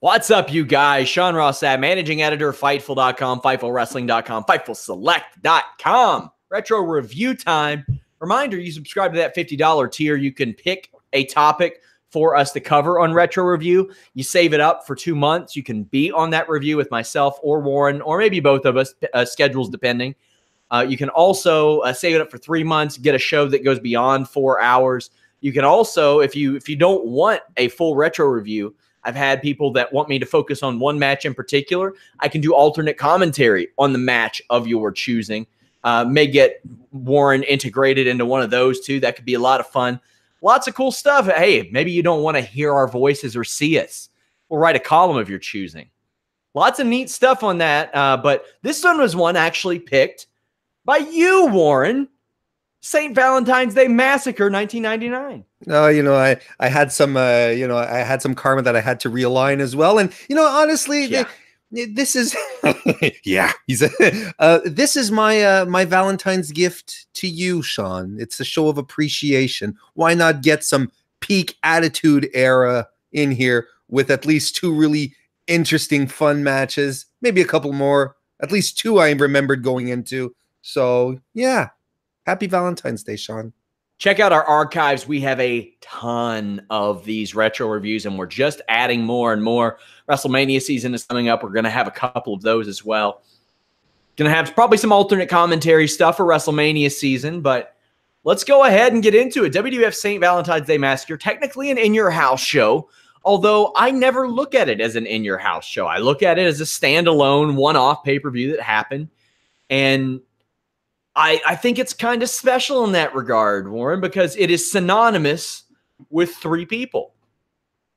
What's up, you guys? Sean Rossat, managing editor of Fightful.com, FightfulWrestling.com, FightfulSelect.com. Retro review time. Reminder, you subscribe to that $50 tier. You can pick a topic for us to cover on Retro Review. You save it up for 2 months. You can be on that review with myself or Warren, or maybe both of us, schedules depending. You can also save it up for 3 months, get a show that goes beyond 4 hours. You can also, if you don't want a full retro review, I've had people that want me to focus on one match in particular. I can do alternate commentary on the match of your choosing. May get Warren integrated into one of those too. That could be a lot of fun. Lots of cool stuff. Hey, maybe you don't want to hear our voices or see us. We'll write a column of your choosing. Lots of neat stuff on that. But this one was one actually picked by you, Warren. St. Valentine's Day Massacre, 1999. I had some, I had some karma that I had to realign as well. And, honestly, Yeah. this is, this is my, my Valentine's gift to you, Sean. It's a show of appreciation. Why not get some peak Attitude Era in here with at least 2 really interesting, fun matches, maybe a couple more, at least 2 I remembered going into. So, yeah. Happy Valentine's Day, Sean. Check out our archives. We have a ton of these retro reviews, and we're just adding more and more. WrestleMania season is coming up. We're going to have a couple of those as well. Going to have probably some alternate commentary stuff for WrestleMania season, but let's go ahead and get into it. WWF St. Valentine's Day Massacre, technically an in-your-house show, although I never look at it as an in-your-house show. I look at it as a standalone, one-off pay-per-view that happened, and I think it's kind of special in that regard, Warren, because it is synonymous with 3 people.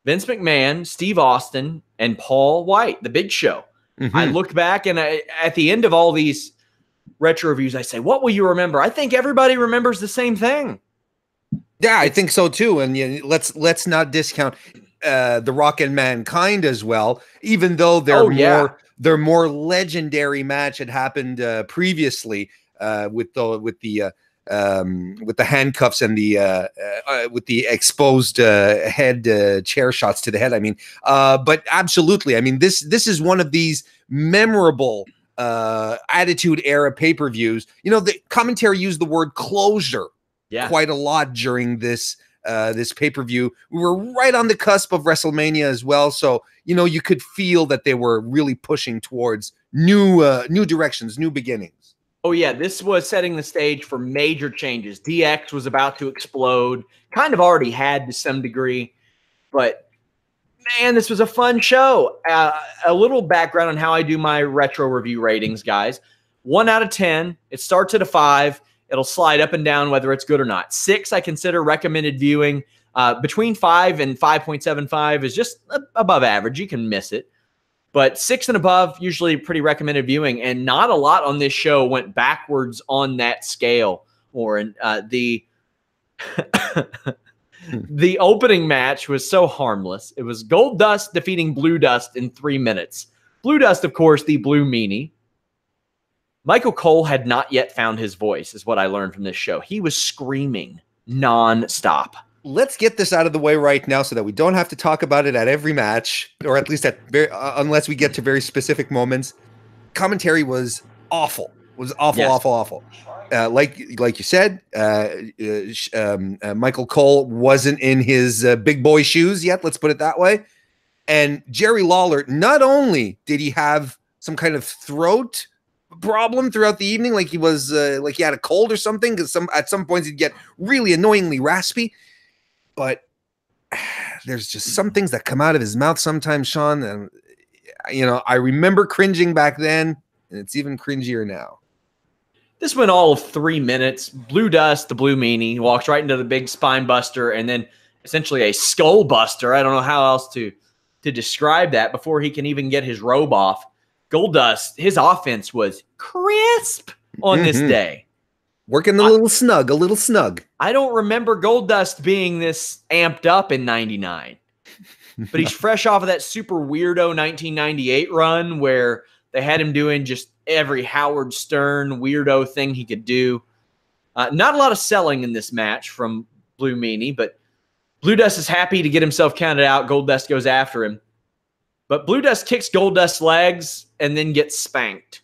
Vince McMahon, Steve Austin, and Paul White, the Big Show. Mm-hmm. I look back, and at the end of all these retro reviews, I say, what will you remember? I think everybody remembers the same thing. Yeah, I think so too. And let's not discount The Rock and Mankind as well, even though their more legendary match had happened previously. With the handcuffs and with the exposed head chair shots to the head. I mean, but absolutely. I mean, this is one of these memorable Attitude Era pay-per-views. The commentary used the word closure quite a lot during this pay-per-view. We were right on the cusp of WrestleMania as well, so you could feel that they were really pushing towards new directions, new beginnings. Oh, yeah, this was setting the stage for major changes. DX was about to explode, kind of already had to some degree, but, man, this was a fun show. A little background on how I do my retro review ratings, guys. 1 out of 10, it starts at a 5. It'll slide up and down whether it's good or not. 6, I consider recommended viewing. Between 5 and 5.75 is just above average. You can miss it. But 6 and above, usually pretty recommended viewing, and not a lot on this show went backwards on that scale. Warren, the opening match was so harmless. It was Goldust defeating Blue Dust in 3 minutes. Blue Dust, of course, the Blue Meanie. Michael Cole had not yet found his voice, is what I learned from this show. He was screaming nonstop. Let's get this out of the way right now so that we don't have to talk about it at every match, or at least unless we get to very specific moments. Commentary was awful. Awful. Like you said, Michael Cole wasn't in his big boy shoes yet. Let's put it that way. And Jerry Lawler, not only did he have some kind of throat problem throughout the evening, like he was like he had a cold or something, because at some points he'd get really annoyingly raspy. But there's just some things that come out of his mouth sometimes, Sean. And, I remember cringing back then, and it's even cringier now. This went all of 3 minutes. Blue Dust, the Blue Meanie, walks right into the big spine buster and then essentially a skull buster. I don't know how else to describe that before he can even get his robe off. Goldust, his offense was crisp on this day. Working a little snug. I don't remember Goldust being this amped up in 99. But he's fresh off of that super weirdo 1998 run where they had him doing just every Howard Stern weirdo thing he could do. Not a lot of selling in this match from Blue Meanie, but Blue Dust is happy to get himself counted out. Goldust goes after him. But Blue Dust kicks Goldust's legs and then gets spanked.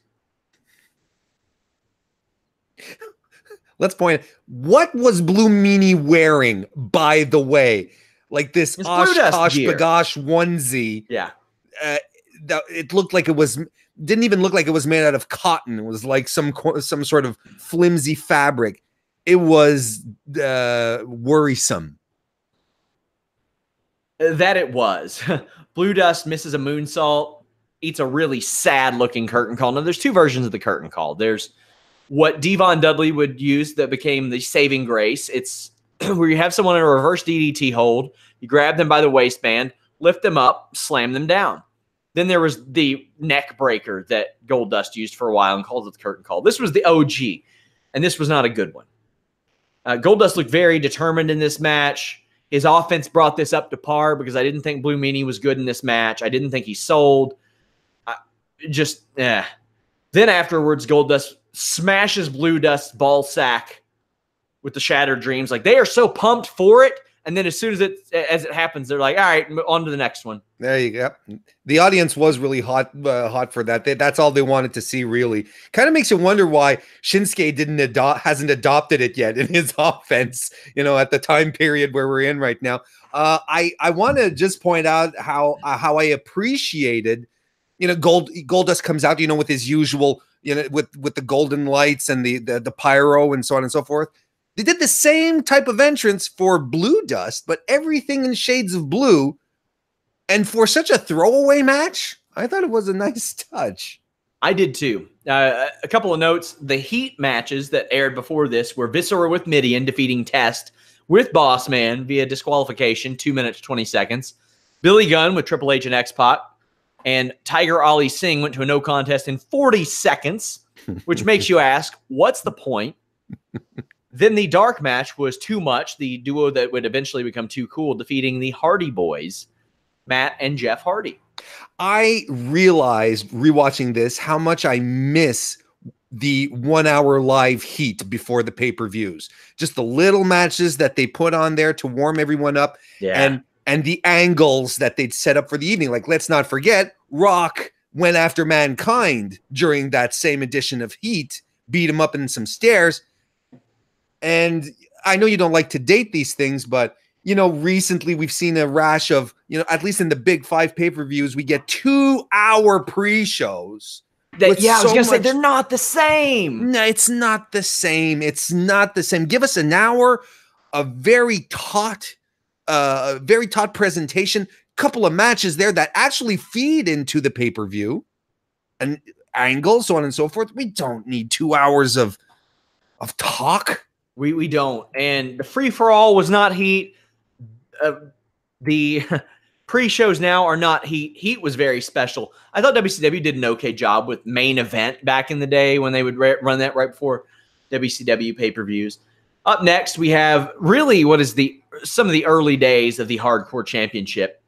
Let's point. What was Blue Meanie wearing, by the way? Like this Oshkosh Bagosh onesie. Yeah. It looked like it was, didn't even look like it was made out of cotton. It was like some sort of flimsy fabric. It was worrisome. That it was. Blue Dust misses a moonsault, eats a really sad looking curtain call. Now, there's two versions of the curtain call. There's what Devon Dudley would use that became the saving grace. It's where you have someone in a reverse DDT hold, you grab them by the waistband, lift them up, slam them down. Then there was the neck breaker that Goldust used for a while and called it the curtain call. This was the OG, and this was not a good one. Goldust looked very determined in this match. His offense brought this up to par because I didn't think Blue Meanie was good in this match. I didn't think he sold. Then afterwards, Goldust smashes Blue Dust's ball sack with the Shattered Dreams. Like, they are so pumped for it. And then as soon as it happens, they're like, all right, on to the next one. There you go. The audience was really hot for that. That's all they wanted to see, really. Kind of makes you wonder why Shinsuke hasn't adopted it yet in his offense, at the time period where we're in right now. I want to just point out how I appreciated, Goldust comes out, with his usual, with the golden lights and the pyro and so on and so forth. They did the same type of entrance for Blue Dust, but everything in shades of blue. And for such a throwaway match, I thought it was a nice touch. I did too. A couple of notes. The heat matches that aired before this were Viscera with Midian defeating Test with Boss Man via disqualification, 2 minutes, 20 seconds. Billy Gunn with Triple H and X-Pac. And Tiger Ali Singh went to a no contest in 40 seconds, which makes you ask, what's the point? Then the dark match was Too Much, the duo that would eventually become Too Cool, defeating the Hardy Boys, Matt and Jeff Hardy. I realized, rewatching this, how much I miss the 1 hour live heat before the pay-per-views. Just the little matches that they put on there to warm everyone up. Yeah. And the angles that they'd set up for the evening. Like, let's not forget, Rock went after Mankind during that same edition of Heat, beat him up in some stairs. And I know you don't like to date these things, but, recently we've seen a rash of, at least in the big 5 pay-per-views, we get 2 hour pre-shows. I was going to say, they're not the same. No, it's not the same. It's not the same. Give us an hour of very taut presentation, couple of matches there that actually feed into the pay-per-view and angles, so on and so forth. We don't need 2 hours of talk. We don't. And the free-for-all was not heat. The pre-shows now are not heat. Heat was very special. I thought WCW did an okay job with Main Event back in the day when they would run that right before WCW pay-per-views. Up next, we have really what is some of the early days of the Hardcore Championship.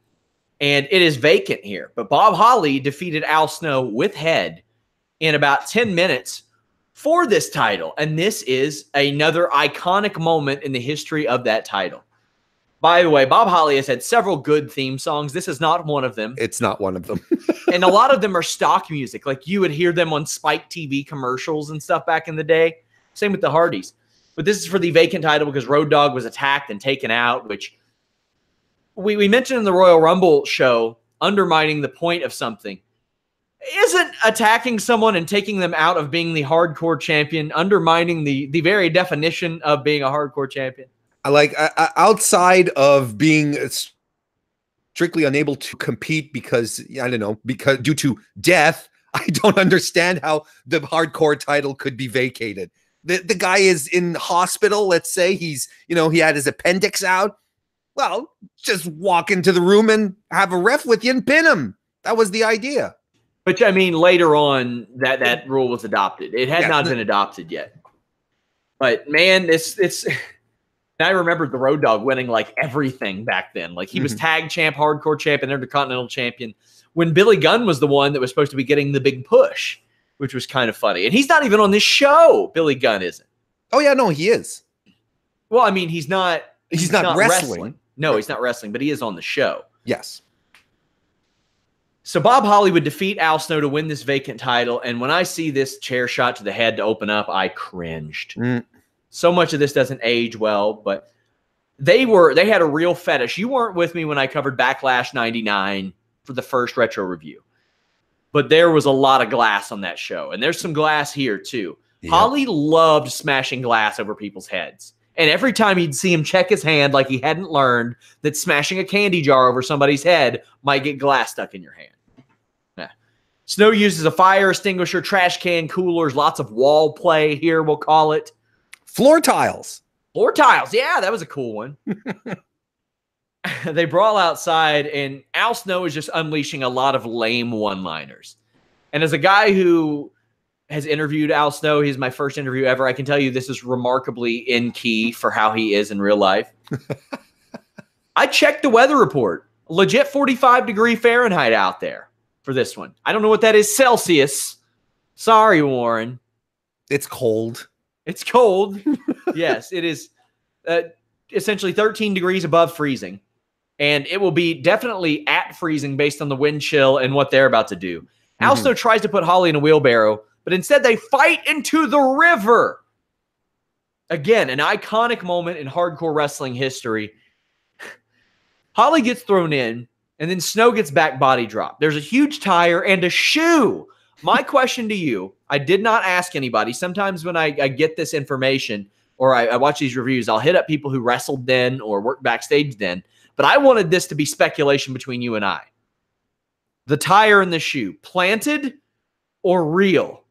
And it is vacant here. But Bob Holly defeated Al Snow with Head in about 10 minutes for this title. And this is another iconic moment in the history of that title. By the way, Bob Holly has had several good theme songs. This is not one of them. It's not one of them. And a lot of them are stock music. Like you would hear them on Spike TV commercials and stuff back in the day. Same with the Hardys. But this is for the vacant title because Road Dogg was attacked and taken out, which we mentioned in the Royal Rumble show, undermining the point of something. Isn't attacking someone and taking them out of being the hardcore champion undermining the very definition of being a hardcore champion? I like outside of being strictly unable to compete because due to death, I don't understand how the hardcore title could be vacated. The guy is in hospital. Let's say he had his appendix out. Well, just walk into the room and have a ref with you and pin him. That was the idea. But I mean, later on, that rule was adopted. It had not been adopted yet. But man, it's. I remember the Road Dogg winning like everything back then. Like he was tag champ, hardcore champ, and intercontinental champion. When Billy Gunn was the one that was supposed to be getting the big push, which was kind of funny. And he's not even on this show. Billy Gunn isn't. Oh yeah, no, he is. Well, I mean, he's not. He's not wrestling. No, he's not wrestling, but he is on the show. Yes. So Bob Holly would defeat Al Snow to win this vacant title. And when I see this chair shot to the head to open up, I cringed. So much of this doesn't age well, but they had a real fetish. You weren't with me when I covered Backlash 99 for the first retro review, but there was a lot of glass on that show. And there's some glass here too. Yep. Holly loved smashing glass over people's heads. And every time he'd see him check his hand like he hadn't learned that smashing a candy jar over somebody's head might get glass stuck in your hand. Yeah. Snow uses a fire extinguisher, trash can, coolers, lots of wall play here, we'll call it. Floor tiles. Floor tiles. Yeah, that was a cool one. They brawl outside, and Al Snow is just unleashing a lot of lame one-liners. And as a guy who has interviewed Al Snow, he's my first interview ever, I can tell you this is remarkably in key for how he is in real life. I checked the weather report. Legit 45-degree Fahrenheit out there for this one. I don't know what that is Celsius. Sorry, Warren. It's cold. It's cold. Yes, it is essentially 13 degrees above freezing. And it will be definitely at freezing based on the wind chill and what they're about to do. Al Snow tries to put Holly in a wheelbarrow, but instead they fight into the river. Again, an iconic moment in hardcore wrestling history. Holly gets thrown in, and then Snow gets back body drop. There's a huge tire and a shoe. My question to you, I did not ask anybody. Sometimes when I get this information or I watch these reviews, I'll hit up people who wrestled then or worked backstage then. But I wanted this to be speculation between you and I. The tire and the shoe, planted or real?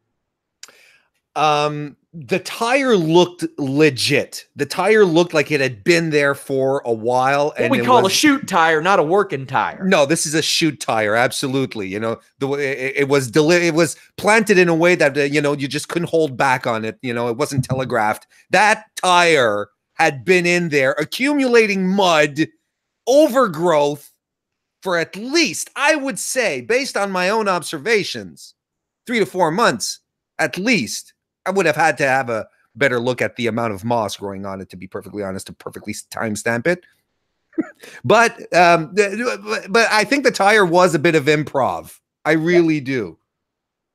The tire looked legit. The tire looked like it had been there for a while. What we call a shoot tire, not a working tire. No, this is a shoot tire. Absolutely. You know, it was planted in a way that, you just couldn't hold back on it. You know, it wasn't telegraphed. That tire had been in there accumulating mud, overgrowth for at least, I would say, based on my own observations, 3 to 4 months at least. I would have had to have a better look at the amount of moss growing on it, to be perfectly honest, to perfectly timestamp it. but I think the tire was a bit of improv. I really do.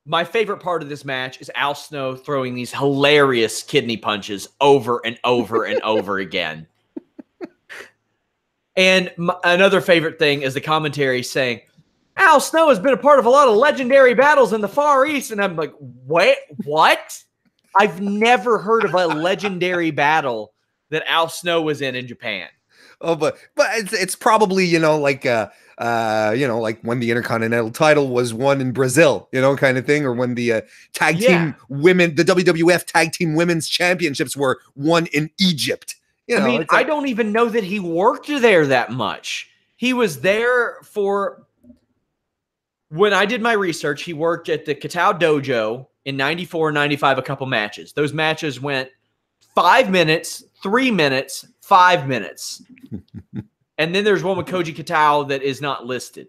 My favorite part of this match is Al Snow throwing these hilarious kidney punches over and over and over again. And another favorite thing is the commentary saying, Al Snow has been a part of a lot of legendary battles in the Far East. And I'm like, wait, what? I've never heard of a legendary battle that Al Snow was in Japan. Oh, but it's probably, like when the Intercontinental title was won in Brazil, kind of thing, or when the tag team women, the WWF tag team women's championships were won in Egypt. I don't even know that he worked there that much. He was there for, when I did my research, he worked at the Kitao Dojo in 94 and 95, a couple matches. Those matches went 5 minutes, 3 minutes, 5 minutes. And then there's one with Koji Kitao that is not listed.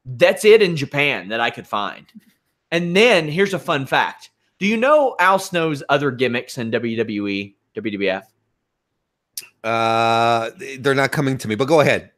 That's it in Japan that I could find. And then here's a fun fact. Do you know Al Snow's other gimmicks in WWE, WWF? They're not coming to me, but go ahead.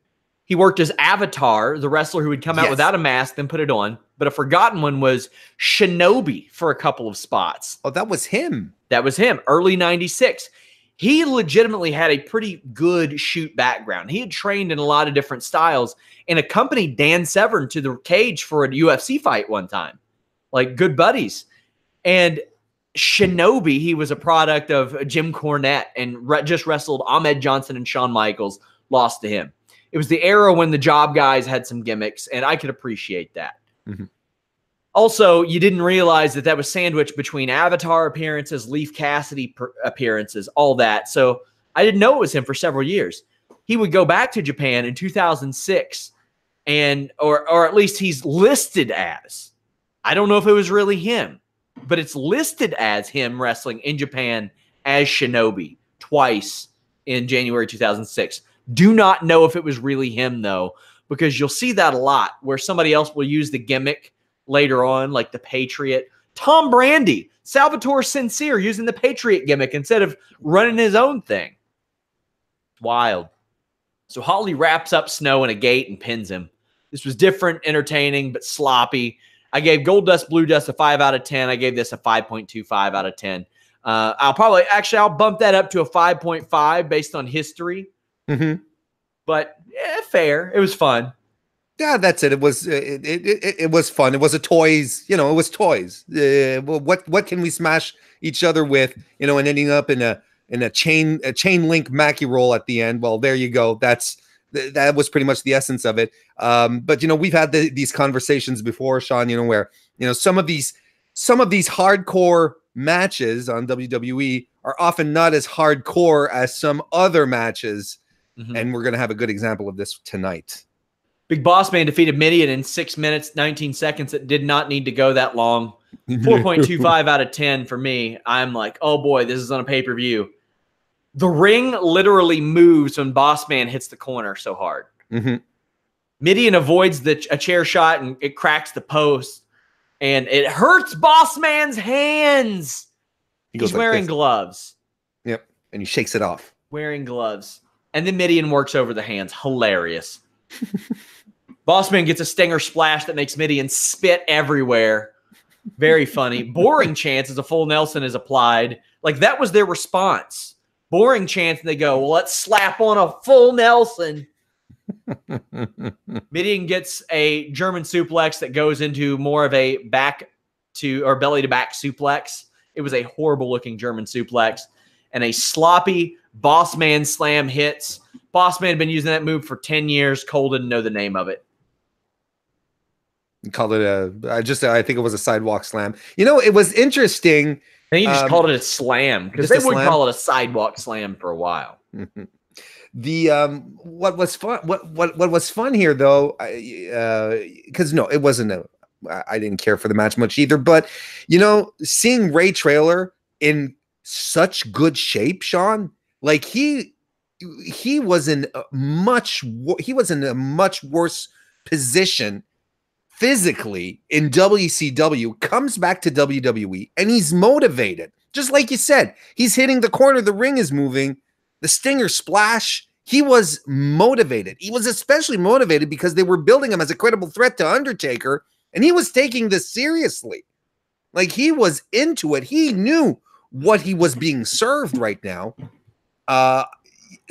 He worked as Avatar, the wrestler who would come out without a mask, then put it on. But a forgotten one was Shinobi for a couple of spots. Oh, that was him. That was him, early 96. He legitimately had a pretty good shoot background. He had trained in a lot of different styles and accompanied Dan Severn to the cage for a UFC fight one time. Like good buddies. And Shinobi, he was a product of Jim Cornette and just wrestled Ahmed Johnson and Shawn Michaels, lost to him. It was the era when the job guys had some gimmicks, and I could appreciate that. Mm-hmm. Also, you didn't realize that was sandwiched between Avatar appearances, Leaf Cassidy appearances, all that. So I didn't know it was him for several years. He would go back to Japan in 2006, or at least he's listed as. I don't know if it was really him, but it's listed as him wrestling in Japan as Shinobi twice in January 2006. Do not know if it was really him, though, because you'll see that a lot where somebody else will use the gimmick later on, like the Patriot. Tom Brandi, Salvatore Sincere using the Patriot gimmick instead of running his own thing. Wild. So Holly wraps up Snow in a gate and pins him. This was different, entertaining, but sloppy. I gave Gold Dust, Blue Dust a 5 out of 10. I gave this a 5.25 out of 10. I'll bump that up to a 5.5 based on history. Mm-hmm. But fair. It was fun. Yeah, that's it. It was it was fun. It was a toys. It was toys. What can we smash each other with? And ending up in a chain link Mackie roll at the end. Well, there you go. That was pretty much the essence of it. But we've had these conversations before, Sean. Where some of these hardcore matches on WWE are often not as hardcore as some other matches, and we're gonna have a good example of this tonight. Big Boss Man defeated Mideon in 6 minutes, 19 seconds. It did not need to go that long. 4.25 out of 10 for me. I'm like, oh boy, this is on a pay-per-view. The ring literally moves when Boss Man hits the corner so hard. Mideon avoids a chair shot and it cracks the post. And it hurts Boss Man's hands. He's wearing gloves. Yep. And he shakes it off. Wearing gloves. And then Mideon works over the hands. Hilarious. Bossman gets a stinger splash that makes Mideon spit everywhere. Very funny. Boring chance as a full Nelson is applied. Like, that was their response. Boring chance, and they go, well, let's slap on a full Nelson. Mideon gets a German suplex that goes into more of a belly to back suplex. It was a horrible looking German suplex. And a sloppy Bossman slam hits. Bossman had been using that move for 10 years. Cole didn't know the name of it. He called it I think it was a sidewalk slam. It was interesting. And he just called it a slam because they would call it a sidewalk slam for a while. What was fun here though, because no, it wasn't I didn't care for the match much either, but seeing Ray Traylor in such good shape, Sean, like he was in a much worse position physically in WCW, comes back to WWE, and he's motivated. Just like you said, he's hitting the corner, the ring is moving, the stinger splash. He was motivated. He was especially motivated because they were building him as a credible threat to Undertaker, and he was taking this seriously. Like, he was into it. He knew what he was being served right now.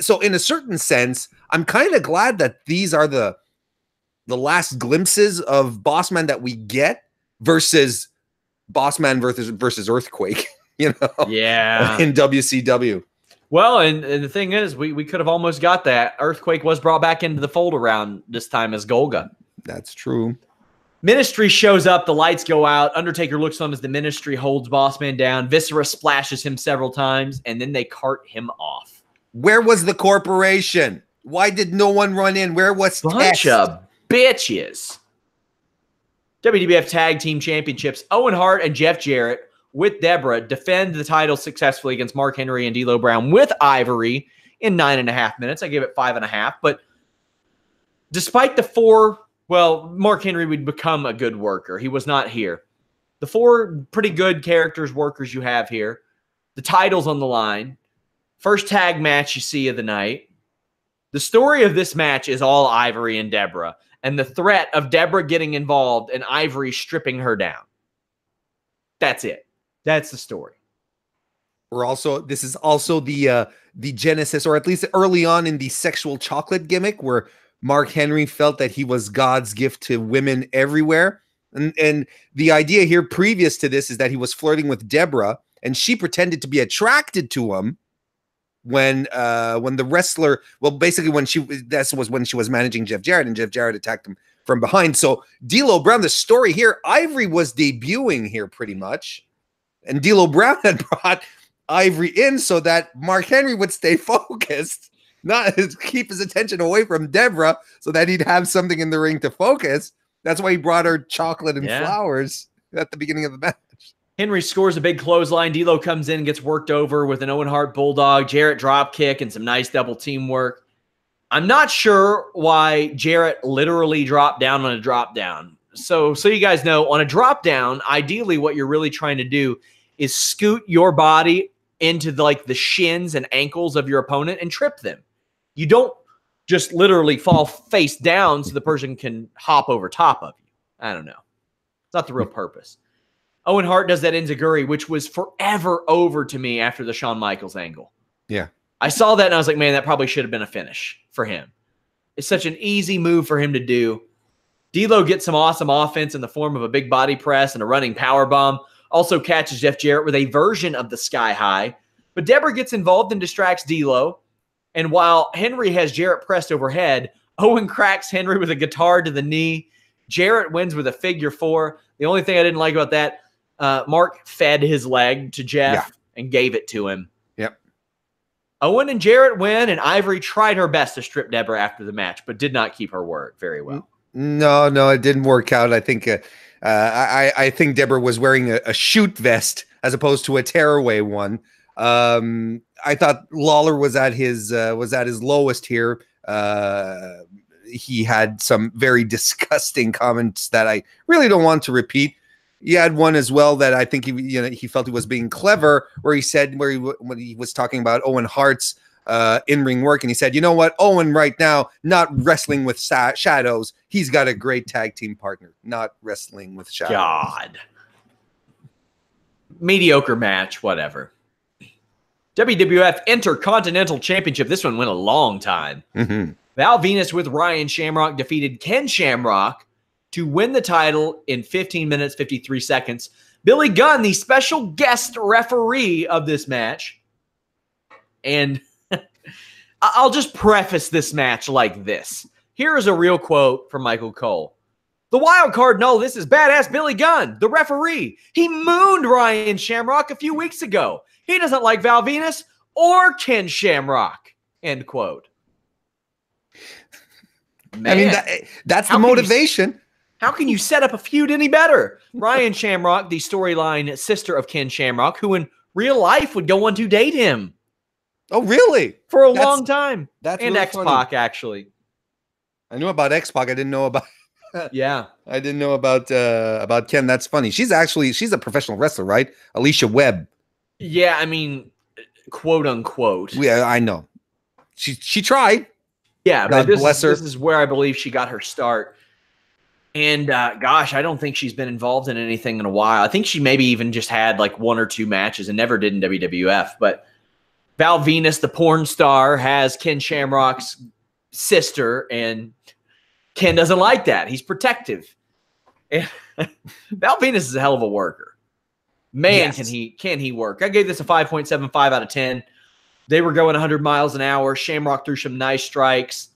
So in a certain sense, I'm kind of glad that these are the last glimpses of Bossman that we get versus Bossman versus Earthquake, yeah, in WCW. Well, and the thing is, we could have almost got that. Earthquake was brought back into the fold around this time as Golga. That's true. Ministry shows up, the lights go out. Undertaker looks on as the Ministry holds Bossman down. Viscera splashes him several times, and then they cart him off. Where was the corporation? Why did no one run in? Where was Bunch of bitches. WWF Tag Team Championships. Owen Hart and Jeff Jarrett with Deborah defend the title successfully against Mark Henry and D'Lo Brown with Ivory in 9.5 minutes. I gave it 5.5. But despite the Mark Henry would become a good worker. He was not here. The 4 pretty good workers you have here. The title's on the line. First tag match you see of the night. The story of this match is all Ivory and Deborah, and the threat of Deborah getting involved and Ivory stripping her down. That's it. That's the story. This is also the genesis, or at least early on in the sexual chocolate gimmick, where Mark Henry felt that he was God's gift to women everywhere. And the idea here previous to this is that he was flirting with Deborah, and she pretended to be attracted to him when the wrestler, basically when she was managing Jeff Jarrett, and Jeff Jarrett attacked him from behind. So D'Lo Brown, the story here, Ivory was debuting here pretty much, and D'Lo Brown had brought Ivory in so that Mark Henry would stay focused, not keep his attention away from Deborah, so that he'd have something in the ring to focus. That's why he brought her chocolate and flowers at the beginning of the match. Henry scores a big clothesline. D'Lo comes in and gets worked over with an Owen Hart Bulldog, Jarrett drop kick, and some nice double teamwork. I'm not sure why Jarrett literally dropped down on a drop down. So you guys know, on a drop down, ideally what you're really trying to do is scoot your body into the shins and ankles of your opponent and trip them. You don't just literally fall face down so the person can hop over top of you. I don't know. It's not the real purpose. Owen Hart does that enziguri, which was forever over to me after the Shawn Michaels angle. Yeah. I saw that and I was like, man, that probably should have been a finish for him. It's such an easy move for him to do. D'Lo gets some awesome offense in the form of a big body press and a running power bomb. Also catches Jeff Jarrett with a version of the Sky High. But Deborah gets involved and distracts D'Lo. And while Henry has Jarrett pressed overhead, Owen cracks Henry with a guitar to the knee. Jarrett wins with a figure 4. The only thing I didn't like about that, Mark fed his leg to Jeff and gave it to him. Yep. Owen and Jarrett win, and Ivory tried her best to strip Deborah after the match, but did not keep her word very well. No, it didn't work out. I think I think Deborah was wearing a shoot vest as opposed to a tearaway one. I thought Lawler was at his lowest here. He had some very disgusting comments that I really don't want to repeat. He had one as well that I think he felt he was being clever, where he said when he was talking about Owen Hart's in-ring work, and he said, you know what, Owen right now not wrestling with shadows. He's got a great tag team partner, not wrestling with shadows. God, mediocre match, whatever. WWF Intercontinental Championship. This one went a long time. Val Venus with Ryan Shamrock defeated Ken Shamrock to win the title in 15 minutes, 53 seconds. Billy Gunn, the special guest referee of this match. And I'll just preface this match like this. Here is a real quote from Michael Cole. The wild card, no, this is badass Billy Gunn, the referee. He mooned Ryan Shamrock a few weeks ago. He doesn't like Val Venus or Ken Shamrock, end quote. Man, I mean, that's the motivation. How can you set up a feud any better? Ryan Shamrock, the storyline sister of Ken Shamrock, who in real life would go on to date him. Oh, really? For a long time. That's and really X-Pac, actually. I knew about X-Pac. I didn't know about... Yeah. I didn't know about Ken. That's funny. She's a professional wrestler, right? Alicia Webb. Yeah, I mean, quote unquote. Yeah, I know. She tried. Yeah, but this is where I believe she got her start. And gosh, I don't think she's been involved in anything in a while. I think she maybe even just had like 1 or 2 matches and never did in WWF. But Val Venus, the porn star, has Ken Shamrock's sister, and Ken doesn't like that. He's protective. And Val Venus is a hell of a worker. Man, yes. Can he work? I gave this a 5.75 out of 10. They were going 100 miles an hour. Shamrock threw some nice strikes.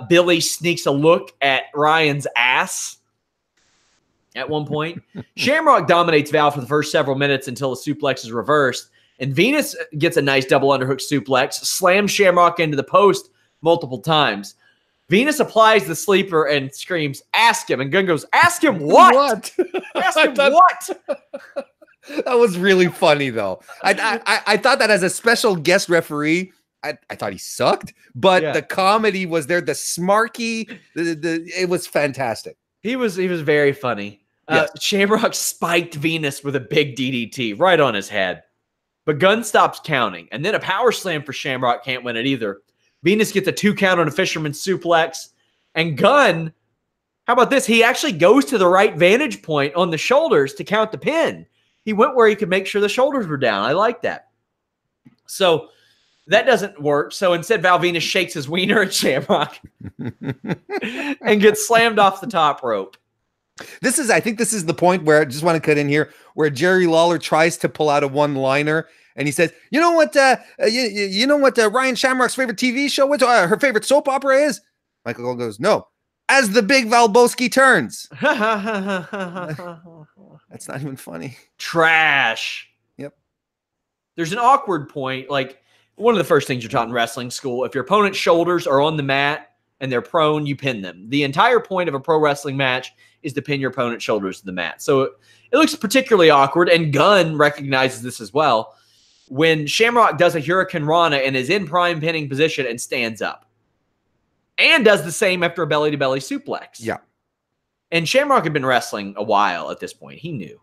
Billy sneaks a look at Ryan's ass at one point. Shamrock dominates Val for the first several minutes until the suplex is reversed. And Venus gets a nice double underhook suplex, slams Shamrock into the post multiple times. Venus applies the sleeper and screams, "Ask him." And Gunn goes, "Ask him what? Ask him what?" That was really funny, though. I thought that as a special guest referee, I thought he sucked, but the comedy was there. The smarky, it was fantastic. He was very funny. Yes. Shamrock spiked Venus with a big DDT right on his head, but Gunn stops counting, and then a power slam for Shamrock can't win it either. Venus gets a 2 count on a fisherman's suplex, and Gunn, how about this? He actually goes to the right vantage point on the shoulders to count the pin. He went where he could make sure the shoulders were down. I like that. So that doesn't work. So instead, Val Venus shakes his wiener at Shamrock and gets slammed off the top rope. I think this is the point where I just want to cut in here, where Jerry Lawler tries to pull out a one-liner. And he says, you know what Ryan Shamrock's favorite TV show is? Her favorite soap opera is? Michael Cole goes, no, As the Big Valboski Turns. That's not even funny. Trash. Yep. There's an awkward point. Like, one of the first things you're taught in wrestling school, if your opponent's shoulders are on the mat and they're prone, you pin them. The entire point of a pro wrestling match is to pin your opponent's shoulders to the mat. So it looks particularly awkward, and Gunn recognizes this as well. When Shamrock does a Hurricane Rana and is in prime pinning position and stands up. And does the same after a belly-to-belly suplex. Yeah. And Shamrock had been wrestling a while at this point. He knew.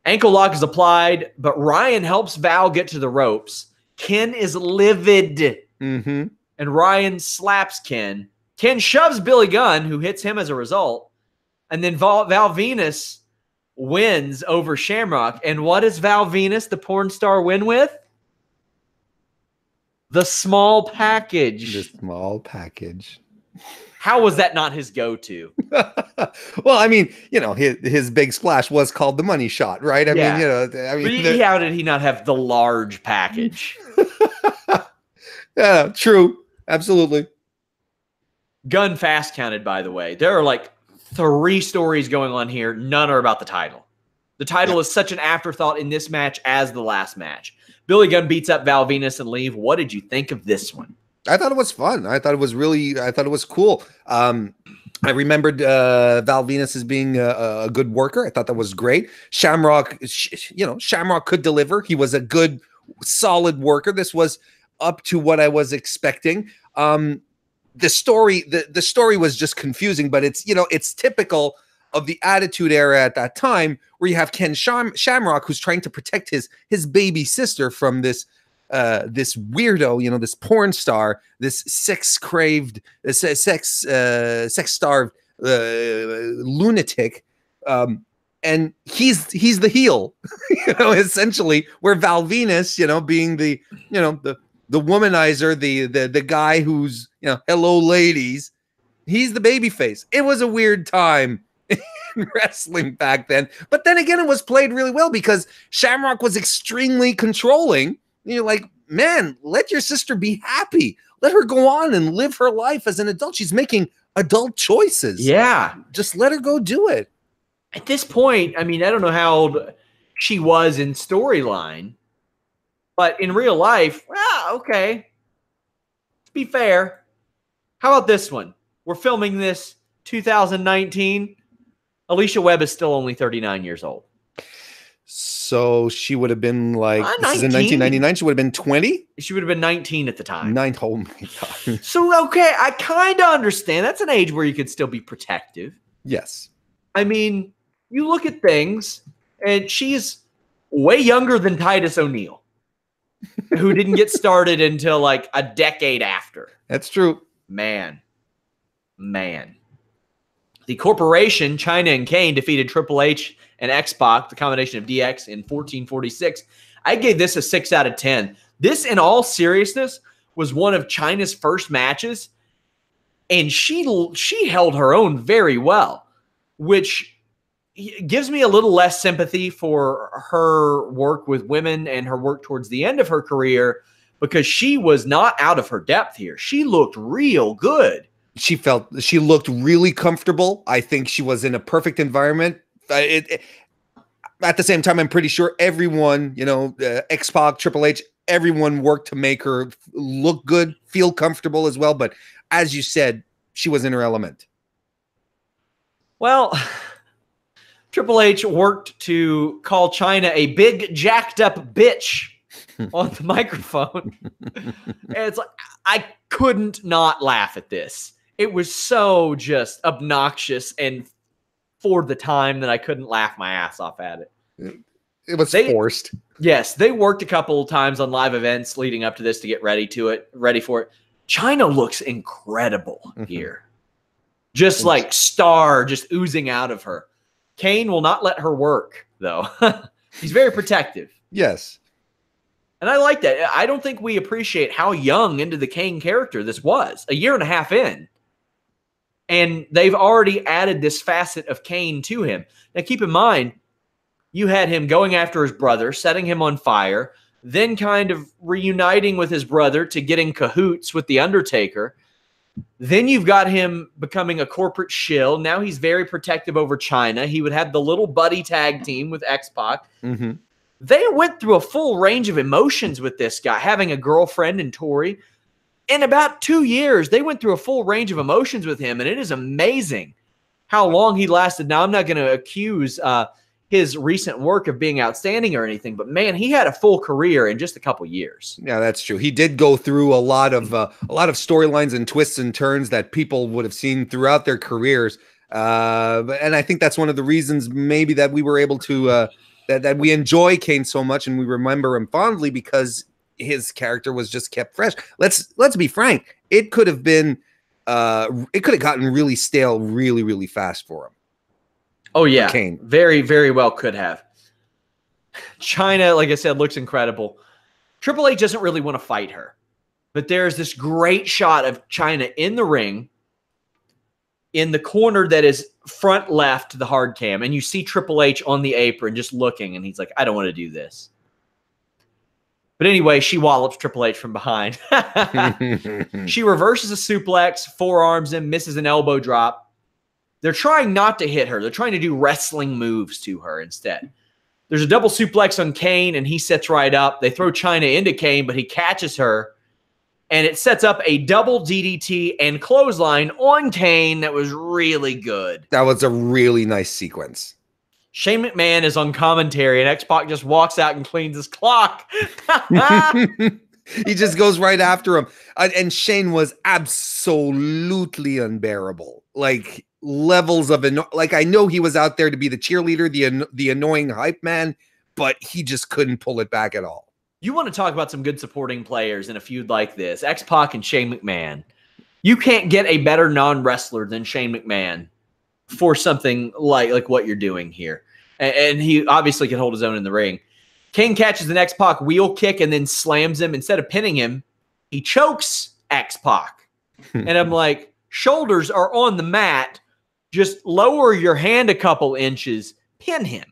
Ankle lock is applied, but Ryan helps Val get to the ropes. Ken is livid. Mm-hmm. and Ryan slaps Ken. Ken shoves Billy Gunn, who hits him as a result, and then Val Venus wins over Shamrock. And what does Val Venus, the porn star, win with? The small package. The small package. How was that not his go-to? Well, I mean, you know, his big splash was called the money shot, right? I mean, you know, I mean, how did he not have the large package? Yeah, true. Absolutely. Gunn fast counted, by the way. There are like 3 stories going on here. None are about the title. The title is such an afterthought in this match as the last match. Billy Gunn beats up Val Venus and leave. What did you think of this one? I thought it was fun. I thought it was cool. I remembered Val Venus as being a good worker. I thought that was great. Shamrock, Shamrock could deliver. He was a good, solid worker. This was up to what I was expecting. The story was just confusing, but it's typical of the Attitude Era at that time, where you have Ken Shamrock, who's trying to protect his baby sister from this weirdo, this porn star, this sex-starved lunatic, and he's the heel, essentially. Where Val Venus, being the womanizer, the guy who's hello ladies, he's the baby face. It was a weird time in wrestling back then, but then again, it was played really well because Shamrock was extremely controlling. You're like, man, let your sister be happy. Let her go on and live her life as an adult. She's making adult choices. Yeah. Just let her go do it. At this point, I mean, I don't know how old she was in storyline, but in real life, okay. To be fair, how about this one? We're filming this 2019. Alicia Webb is still only 39 years old. So she would have been like, this is in 1999. She would have been 20? She would have been 19 at the time. Oh my God. So, okay, I kind of understand. That's an age where you could still be protective. Yes. I mean, you look at things, and she's way younger than Titus O'Neil, who didn't get started until like a decade after. That's true. Man. The Corporation, China and Kane, defeated Triple H and X-Pac, the combination of DX, in 1446. I gave this a 6 out of 10. This, in all seriousness, was one of China's first matches, and she held her own very well, which gives me a little less sympathy for her work with women and her work towards the end of her career, because she was not out of her depth here. She looked real good. She looked really comfortable. I think she was in a perfect environment. At the same time, I'm pretty sure everyone, X-Pac, Triple H, everyone worked to make her look good, feel comfortable as well. But as you said, she was in her element. Well, Triple H worked to call China a big jacked up bitch on the microphone. And it's like, I couldn't not laugh at this. It was so just obnoxious and for the time that I couldn't laugh my ass off at it. It was forced. Yes, they worked a couple of times on live events leading up to this to get ready for it. China looks incredible here. Just like star just oozing out of her. Kane will not let her work, though. He's very protective. Yes. And I like that. I don't think we appreciate how young into the Kane character this was. A year and a half in. And they've already added this facet of Kane to him. Now, keep in mind, you had him going after his brother, setting him on fire, then kind of reuniting with his brother to get in cahoots with The Undertaker. Then you've got him becoming a corporate shill. Now he's very protective over China. He would have the little buddy tag team with X-Pac. Mm-hmm. They went through a full range of emotions with this guy, having a girlfriend in Tori. In about 2 years, they went through a full range of emotions with him, and it is amazing how long he lasted. Now, I'm not going to accuse his recent work of being outstanding or anything, but man, he had a full career in just a couple years. Yeah, that's true. He did go through a lot of storylines and twists and turns that people would have seen throughout their careers, and I think that's one of the reasons maybe that we were able to that we enjoy Kane so much and we remember him fondly, because his character was just kept fresh. Let's be frank. it could have been, it could have gotten really stale really, really fast for him. Oh, yeah. Kane. Very, very well could have. Chyna, like I said, looks incredible. Triple H doesn't really want to fight her. But there's this great shot of Chyna in the ring in the corner that is front left to the hard cam. And you see Triple H on the apron just looking. And he's like, I don't want to do this. But anyway, she wallops Triple H from behind. She reverses a suplex, forearms him, misses an elbow drop. They're trying not to hit her. They're trying to do wrestling moves to her instead. There's a double suplex on Kane, and he sets right up. They throw Chyna into Kane, but he catches her. And it sets up a double DDT and clothesline on Kane that was really good. That was a really nice sequence. Shane McMahon is on commentary, and X-Pac just walks out and cleans his clock. He just goes right after him. And Shane was absolutely unbearable. Like, levels of like, I know he was out there to be the cheerleader, the annoying hype man, but he just couldn't pull it back at all. You want to talk about some good supporting players in a feud like this, X-Pac and Shane McMahon. You can't get a better non-wrestler than Shane McMahon for something like what you're doing here. And he obviously can hold his own in the ring. Kane catches the X-Pac wheel kick and then slams him. Instead of pinning him, he chokes X-Pac. And I'm like, shoulders are on the mat. Just lower your hand a couple inches. Pin him.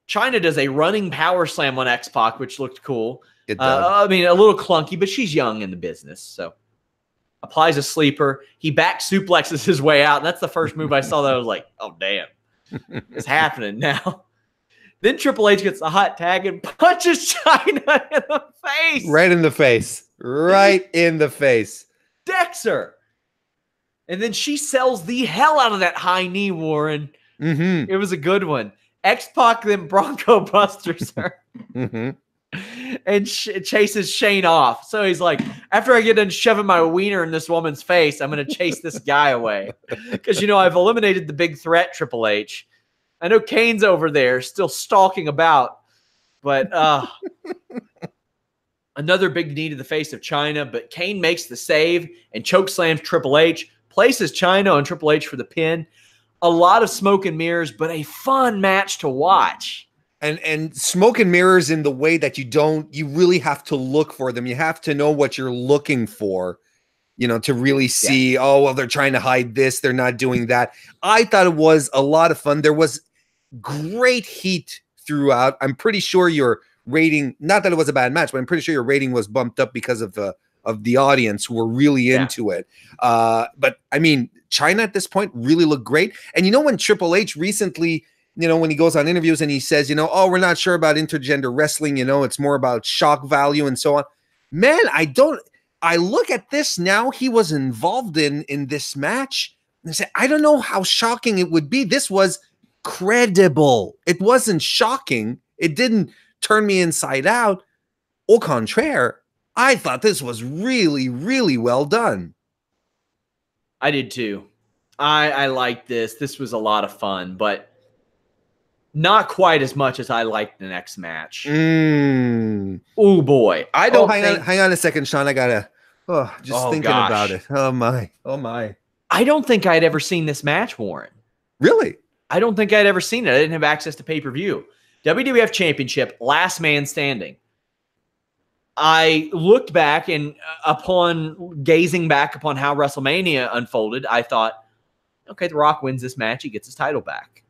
Chyna does a running power slam on X-Pac, which looked cool. I mean, a little clunky, but she's young in the business. So applies a sleeper. He back suplexes his way out. And that's the first move I saw that I was like, oh, damn. It's happening now. Then Triple H gets the hot tag and punches Chyna in the face. Right in the face. Right in the face. Decks her. And then she sells the hell out of that high knee, Warren. Mm-hmm. It was a good one. X-Pac then Bronco Busters her. Mm-hmm. And chases Shane off. So he's like, after I get done shoving my wiener in this woman's face, I'm going to chase this guy away. Because, you know, I've eliminated the big threat, Triple H. I know Kane's over there still stalking about. But another big knee to the face of Chyna. But Kane makes the save and chokeslams Triple H. Places Chyna on Triple H for the pin. A lot of smoke and mirrors, but a fun match to watch. And smoke and mirrors in the way that you really have to look for them. You have to know what you're looking for, you know, to really see, oh, well, they're trying to hide this. They're not doing that. I thought it was a lot of fun. There was great heat throughout. I'm pretty sure your rating, not that it was a bad match, but I'm pretty sure your rating was bumped up because of the audience who were really into it. But I mean, Chyna at this point really looked great. And you know, when Triple H recently, you know, when he goes on interviews and he says, you know, oh, we're not sure about intergender wrestling, you know, it's more about shock value and so on. Man, I look at this now, he was involved in this match and I say, I don't know how shocking it would be. This was credible. It wasn't shocking. It didn't turn me inside out. Au contraire, I thought this was really, really well done. I did too. I liked this. This was a lot of fun, but not quite as much as I liked the next match. Oh boy. I don't hang on a second, Sean. I gotta thinking about it. Oh my. I don't think I'd ever seen this match, Warren. Really? I don't think I'd ever seen it. I didn't have access to pay-per-view. WWF Championship, last man standing. I looked back and upon gazing back upon how WrestleMania unfolded, I thought, okay, The Rock wins this match. He gets his title back.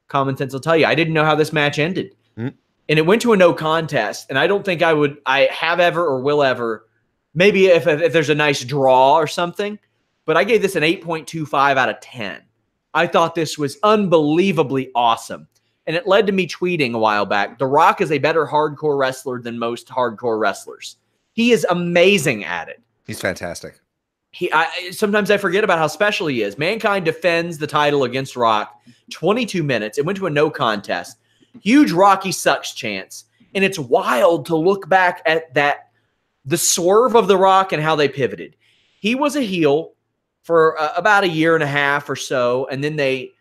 Common sense will tell you. I didn't know how this match ended. And it went to a no contest. And I don't think I have ever or will ever, maybe if there's a nice draw or something, but I gave this an 8.25 out of 10. I thought this was unbelievably awesome. And it led to me tweeting a while back, The Rock is a better hardcore wrestler than most hardcore wrestlers. He is amazing at it. He's fantastic. Sometimes I forget about how special he is. Mankind defends the title against Rock 22 minutes. It went to a no contest. Huge Rocky sucks chance. And it's wild to look back at the swerve of The Rock and how they pivoted. He was a heel for about a year and a half or so. And then they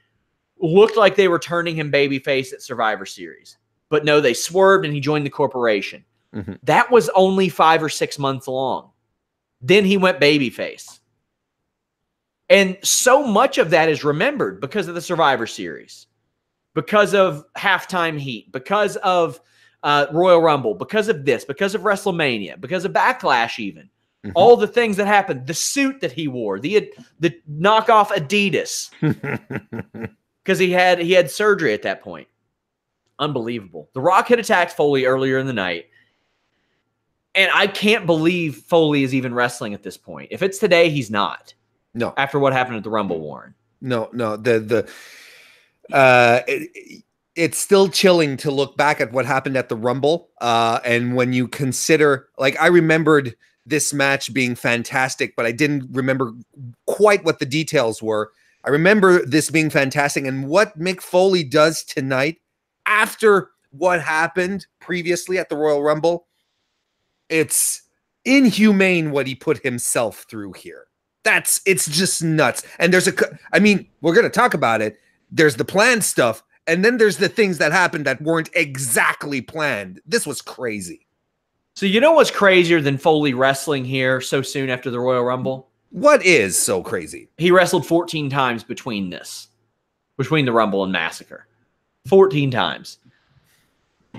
looked like they were turning him babyface at Survivor Series. But no, they swerved and he joined the corporation. That was only 5 or 6 months long. Then he went babyface. And so much of that is remembered because of the Survivor Series, because of Halftime Heat, because of Royal Rumble, because of this, because of WrestleMania, because of Backlash even. Mm-hmm. All the things that happened, the suit that he wore, the knockoff Adidas, because he had surgery at that point. Unbelievable. The Rock had attacked Foley earlier in the night, and I can't believe Foley is even wrestling at this point. If it's today, he's not. No. After what happened at the Rumble, Warren. No. It's still chilling to look back at what happened at the Rumble. And when you consider, like, I remembered this match being fantastic, but I didn't remember quite what the details were. I remember this being fantastic, and what Mick Foley does tonight after what happened previously at the Royal Rumble, it's inhumane what he put himself through here. It's just nuts. And we're going to talk about it. There's the planned stuff, and then there's the things that happened that weren't exactly planned. This was crazy. So you know what's crazier than Foley wrestling here so soon after the Royal Rumble? What is so crazy? He wrestled 14 times between the Rumble and Massacre. 14 times.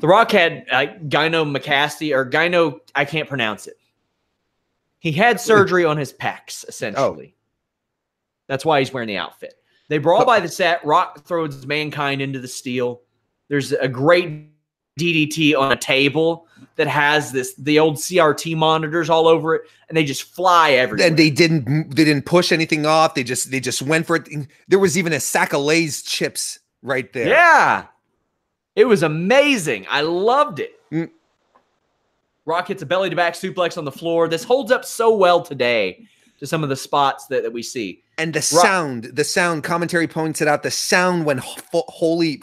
The Rock had gyno, I can't pronounce it. He had surgery on his pecs, essentially. Oh. That's why he's wearing the outfit. They brawl by the set. Rock throws Mankind into the steel. There's a great DDT on a table that has the old CRT monitors all over it, and they just fly everywhere. And they didn't push anything off. They just went for it. There was even a sack of Lay's chips right there. Yeah. It was amazing. I loved it. Rock hits a belly-to-back suplex on the floor. This holds up so well today to some of the spots that we see. And the sound, commentary points it out, the sound when Foley,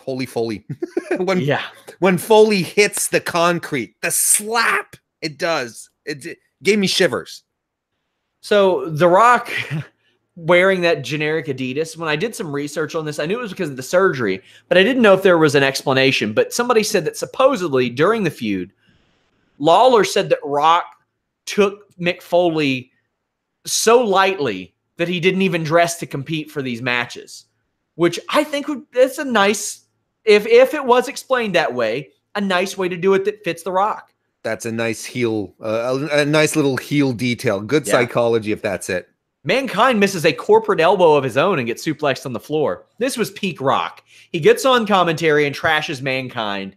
when Foley hits the concrete, the slap it does. It gave me shivers. So The Rock wearing that generic Adidas, when I did some research on this, I knew it was because of the surgery, but I didn't know if there was an explanation. But somebody said that supposedly during the feud, Lawler said that Rock took Mick Foley so lightly that he didn't even dress to compete for these matches, which I think that's a nice, if it was explained that way, a nice way to do it that fits The Rock. That's a nice heel, a nice little heel detail. Good psychology if that's it. Mankind misses a corporate elbow of his own and gets suplexed on the floor. This was peak Rock. He gets on commentary and trashes Mankind.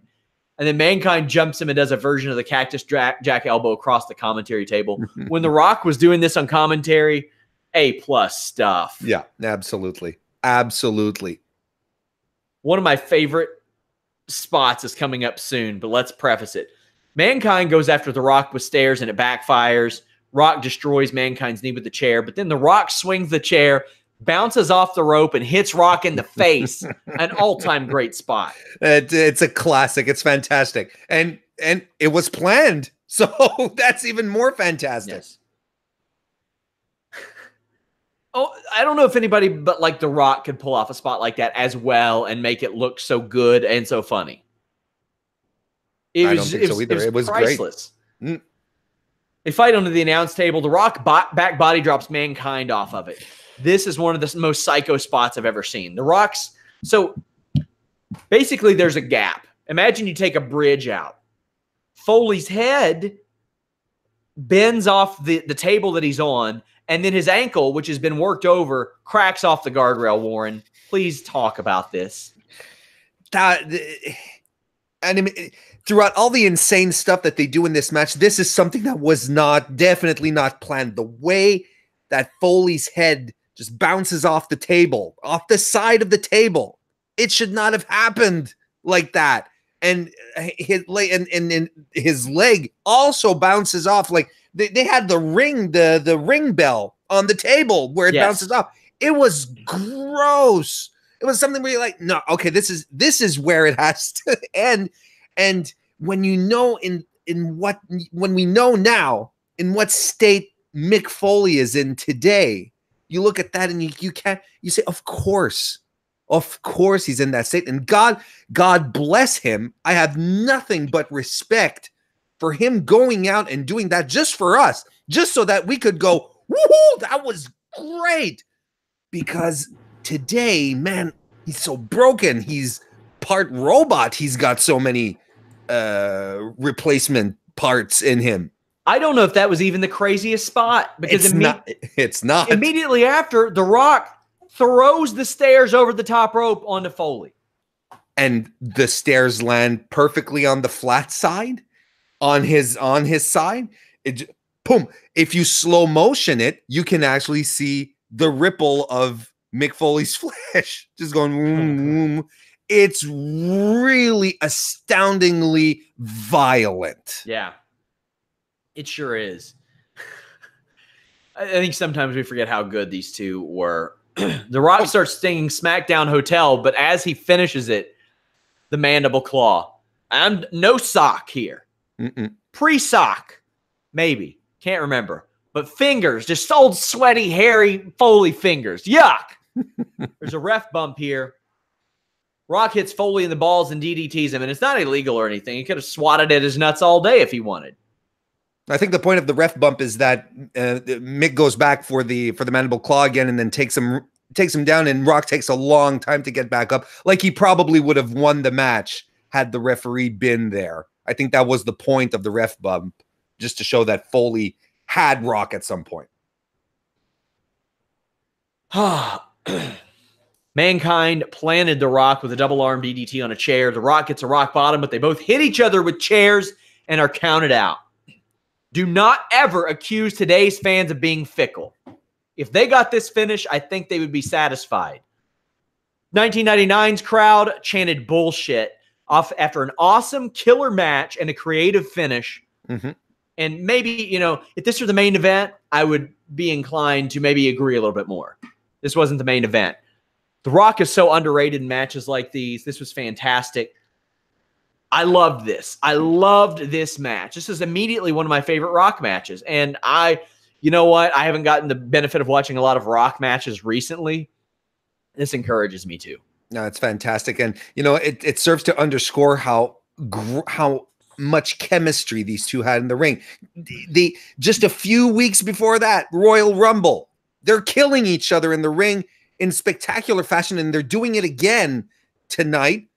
And then Mankind jumps him and does a version of the Cactus Jack elbow across the commentary table. When The Rock was doing this on commentary, A+ stuff. Yeah, absolutely. Absolutely. One of my favorite spots is coming up soon, but let's preface it. Mankind goes after The Rock with stairs and it backfires. Rock destroys Mankind's knee with the chair, but then The Rock swings the chair, bounces off the rope, and hits Rock in the face. An all-time great spot. It's a classic. It's fantastic. And it was planned. So that's even more fantastic. Yes. Oh, I don't know if anybody but like The Rock could pull off a spot like that as well and make it look so good and so funny. I don't think so either. It was priceless. Great. They fight under the announce table. The Rock back body drops Mankind off of it. This is one of the most psycho spots I've ever seen. The Rock's... So, basically, there's a gap. Imagine you take a bridge out. Foley's head bends off the table that he's on, and then his ankle, which has been worked over, cracks off the guardrail, Warren. Please talk about this. Throughout all the insane stuff that they do in this match, this is something that was definitely not planned. The way that Foley's head just bounces off the table, off the side of the table, it should not have happened like that. And his leg also bounces off. Like they had the ring bell on the table where it bounces off. It was gross. It was something where you're like, no, okay, this is where it has to end. And when you know when we know now in what state Mick Foley is in today, you look at that and you say, of course he's in that state. And God bless him. I have nothing but respect for him going out and doing that just for us. just so that we could go, woohoo, that was great. Because today, man, he's so broken. He's part robot. He's got so many replacement parts in him. I don't know if that was even the craziest spot, because it's not. Immediately after, The Rock throws the stairs over the top rope onto Foley. And the stairs land perfectly on the flat side, on his side. Boom. If you slow motion it, you can actually see the ripple of Mick Foley's flesh just going boom, boom. It's really astoundingly violent. Yeah, it sure is. I think sometimes we forget how good these two were. The Rock starts singing SmackDown Hotel, but as he finishes it, the mandible claw. I'm no sock here. Pre-sock, maybe. Can't remember. But fingers, just old sweaty, hairy Foley fingers. Yuck. There's a ref bump here. Rock hits Foley in the balls and DDTs him, and it's not illegal or anything. He could have swatted at his nuts all day if he wanted. I think the point of the ref bump is that Mick goes back for the mandible claw again, and then takes him down, and Rock takes a long time to get back up. Like he probably would have won the match had the referee been there. I think that was the point of the ref bump, just to show that Foley had Rock at some point. Mankind planted The Rock with a double arm DDT on a chair. The Rock gets a rock bottom, but they both hit each other with chairs and are counted out. Do not ever accuse today's fans of being fickle. If they got this finish, I think they would be satisfied. 1999's crowd chanted bullshit off after an awesome killer match and a creative finish. And maybe, if this were the main event, I would be inclined to maybe agree a little bit more. This wasn't the main event. The Rock is so underrated in matches like these. This was fantastic. I loved this. I loved this match. This is immediately one of my favorite Rock matches. And you know what? I haven't gotten the benefit of watching a lot of Rock matches recently. This encourages me to. No, it's fantastic. And, it serves to underscore how much chemistry these two had in the ring. Just a few weeks before that, Royal Rumble, they're killing each other in the ring in spectacular fashion, and they're doing it again tonight,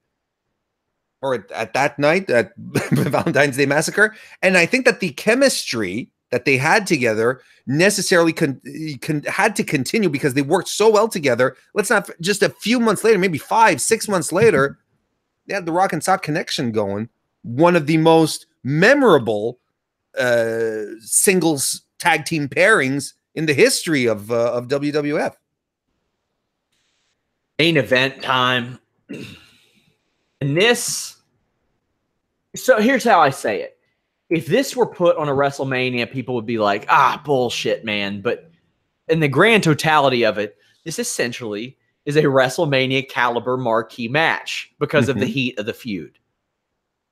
or at that night at Valentine's Day Massacre. And I think that the chemistry that they had together necessarily had to continue because they worked so well together. Let's not just a few months later, maybe 5-6 months later, they had the Rock and Sock connection going. One of the most memorable singles tag team pairings in the history of WWF. Main event time. And so here's how I say it. If this were put on a WrestleMania, people would be like, bullshit, man. But in the grand totality of it, this essentially is a WrestleMania caliber marquee match because of the heat of the feud.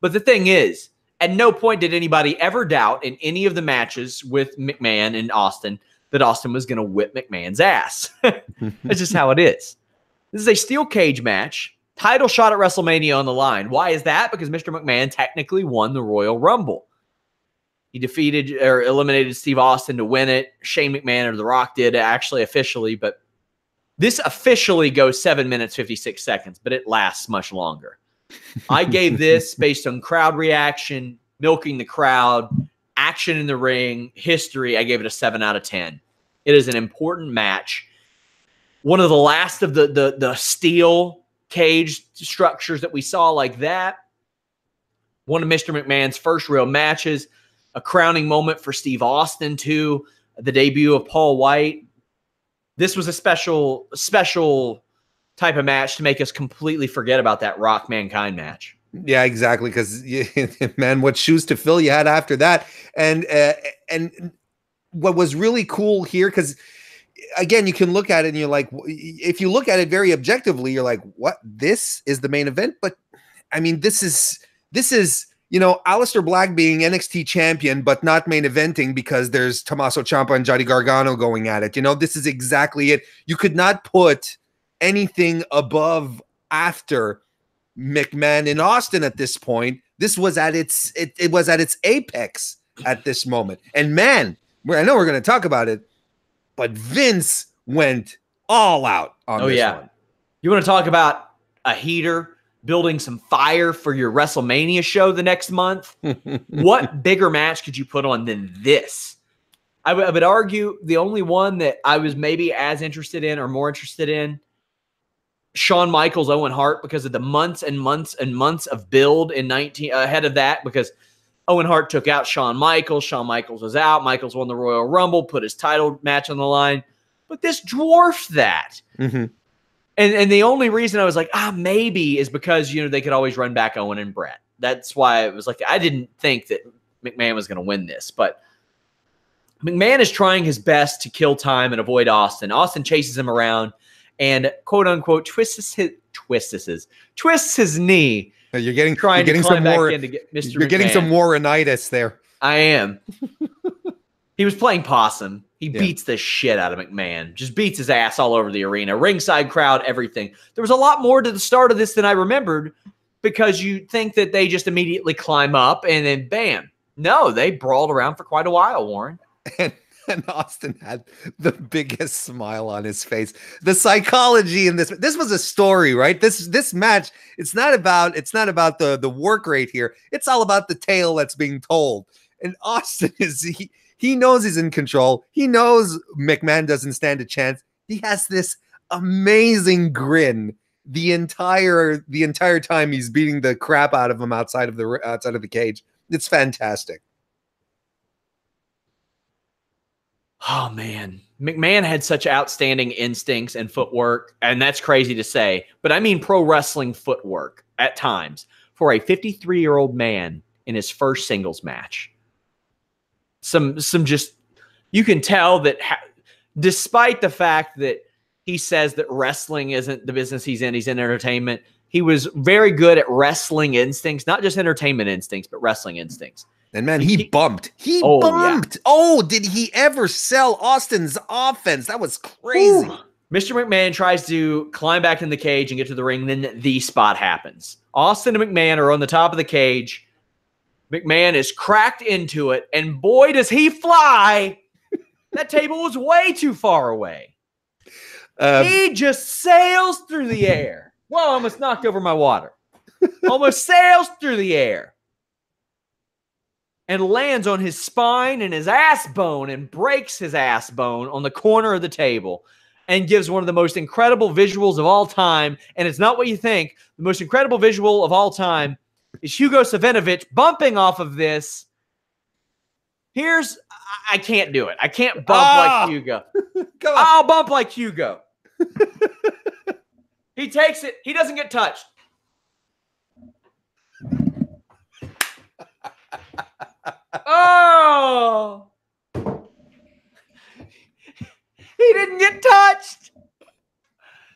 But the thing is, at no point did anybody ever doubt in any of the matches with McMahon and Austin that Austin was going to whip McMahon's ass. That's just how it is. This is a steel cage match. Title shot at WrestleMania on the line. Why is that? Because Mr. McMahon technically won the Royal Rumble. He defeated or eliminated Steve Austin to win it. Shane McMahon or The Rock did actually officially, but this officially goes 7 minutes, 56 seconds, but it lasts much longer. I gave this based on crowd reaction, milking the crowd, action in the ring, history. I gave it a 7 out of 10. It is an important match. One of the last of the steel cage structures that we saw like that. One of Mr. McMahon's first real matches. A crowning moment for Steve Austin, too. The debut of Paul White. This was a special type of match to make us completely forget about that Rock Mankind match. Yeah, exactly. Because, man, what shoes to fill you had after that. And what was really cool here, because, again, you can look at it and you're like, if you look at it very objectively, you're like, what? This is the main event? But, I mean, this is Aleister Black being NXT champion, but not main eventing because there's Tommaso Ciampa and Johnny Gargano going at it. This is exactly it. You could not put anything above after McMahon and Austin at this point. This was at its apex at this moment. And man, I know we're going to talk about it, but Vince went all out on this one. You want to talk about a heater, building some fire for your WrestleMania show the next month? What bigger match could you put on than this? I would argue the only one that I was maybe as interested in or more interested in, Shawn Michaels, Owen Hart, because of the months and months and months of build ahead of that, because Owen Hart took out Shawn Michaels. Shawn Michaels was out. Michaels won the Royal Rumble, put his title match on the line. But this dwarfed that. Mm-hmm. And the only reason I was like, maybe is because, they could always run back Owen and Brett. That's why it was like, I didn't think that McMahon was going to win this. But McMahon is trying his best to kill time and avoid Austin. Austin chases him around and, quote unquote, twists his knee. You're getting some more. You're getting some Warrenitis there. I am. He was playing possum. He beats the shit out of McMahon. Just beats his ass all over the arena. Ringside crowd, everything. There was a lot more to the start of this than I remembered, because you think that they just immediately climb up and then bam. No, they brawled around for quite a while, Warren. And Austin had the biggest smile on his face. The psychology in this was a story, right? This match, it's not about the work rate here. It's all about the tale that's being told. And Austin he knows he's in control. He knows McMahon doesn't stand a chance. He has this amazing grin the entire time he's beating the crap out of him outside of the cage. It's fantastic. Oh, man. McMahon had such outstanding instincts and footwork, and that's crazy to say, but I mean pro wrestling footwork at times for a 53-year-old man in his first singles match. Some just, you can tell that despite the fact that he says that wrestling isn't the business he's in entertainment, he was very good at wrestling instincts, not just entertainment instincts, but wrestling instincts. And man, he bumped. He bumped. Yeah. Oh, did he ever sell Austin's offense? That was crazy. Ooh. Mr. McMahon tries to climb back in the cage and get to the ring. Then the spot happens. Austin and McMahon are on the top of the cage. McMahon is cracked into it. And boy, does he fly. That table was way too far away. He just sails through the air. Whoa, I almost knocked over my water. Almost sails through the air. And lands on his spine and his ass bone and breaks his ass bone on the corner of the table and gives one of the most incredible visuals of all time. And it's not what you think. The most incredible visual of all time is Hugo Savinovich bumping off of this. I can't do it. I can't bump like Hugo. I'll bump like Hugo. He takes it. He doesn't get touched. Oh! He didn't get touched.